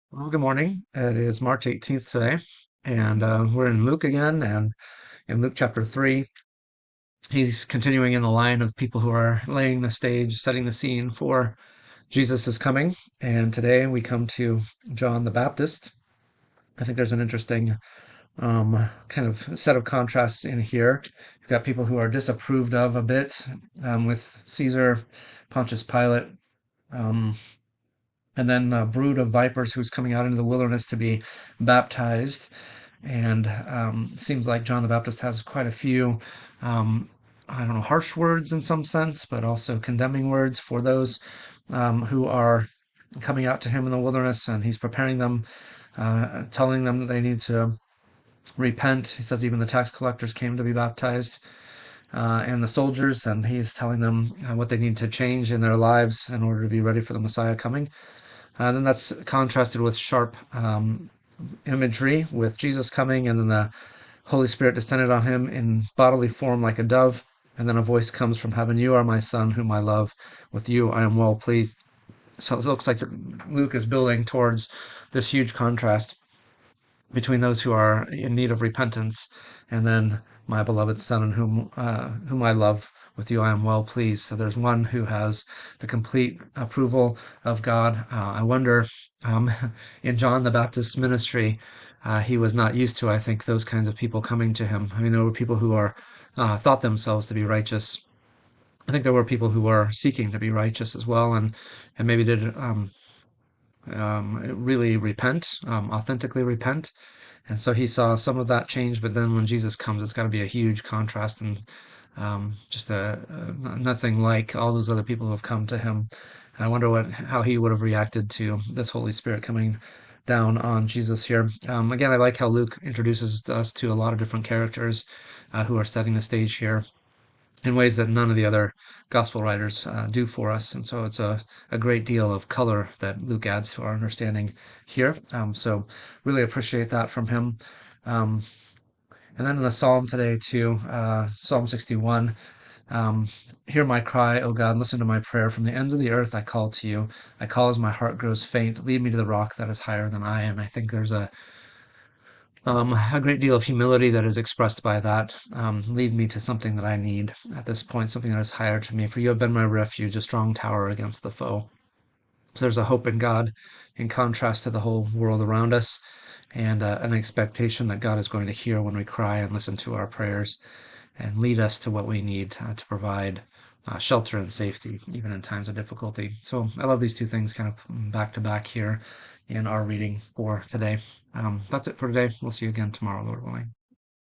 Well, good morning. It is March 18th today, and we're in Luke again, and in Luke chapter 3, he's continuing in the line of people who are laying the stage, setting the scene for Jesus' coming. And today we come to John the Baptist. I think there's an interesting kind of set of contrasts in here. You've got people who are disapproved of a bit with Caesar, Pontius Pilate, um, and then a brood of vipers who's coming out into the wilderness to be baptized. And seems like John the Baptist has quite a few, um, I don't know, harsh words in some sense, but also condemning words for those who are coming out to him in the wilderness, and he's preparing them, telling them that they need to repent. He says even the tax collectors came to be baptized, and the soldiers, and he's telling them what they need to change in their lives in order to be ready for the Messiah coming. And then that's contrasted with sharp imagery with Jesus coming, and then the Holy Spirit descended on him in bodily form like a dove. And then a voice comes from heaven, "You are my son, whom I love. With you I am well pleased." So it looks like Luke is building towards this huge contrast between those who are in need of repentance and then my beloved son, in whom I love. With you I am well pleased. So there's one who has the complete approval of God. I wonder, um, in John the Baptist's ministry, he was not used to, I think, those kinds of people coming to him. I mean, there were people who are thought themselves to be righteous. I think there were people who were seeking to be righteous as well, and maybe did really repent, authentically repent. And so he saw some of that change, but then when Jesus comes, it's got to be a huge contrast and just nothing like all those other people who have come to him. And I wonder how he would have reacted to this Holy Spirit coming down on Jesus here. Again, I like how Luke introduces us to a lot of different characters who are setting the stage here in ways that none of the other gospel writers do for us. And so it's a great deal of color that Luke adds to our understanding here. So really appreciate that from him. Um, and then in the Psalm today, too, Psalm 61, um, hear my cry, O God, listen to my prayer. From the ends of the earth I call to you. I call as my heart grows faint. Lead me to the rock that is higher than I. And I think there's a great deal of humility that is expressed by that. Lead me to something that I need at this point, something that is higher to me. For you have been my refuge, a strong tower against the foe. So there's a hope in God in contrast to the whole world around us, and an expectation that God is going to hear when we cry and listen to our prayers and lead us to what we need to provide shelter and safety, even in times of difficulty. So I love these two things kind of back to back here in our reading for today. That's it for today. We'll see you again tomorrow, Lord willing.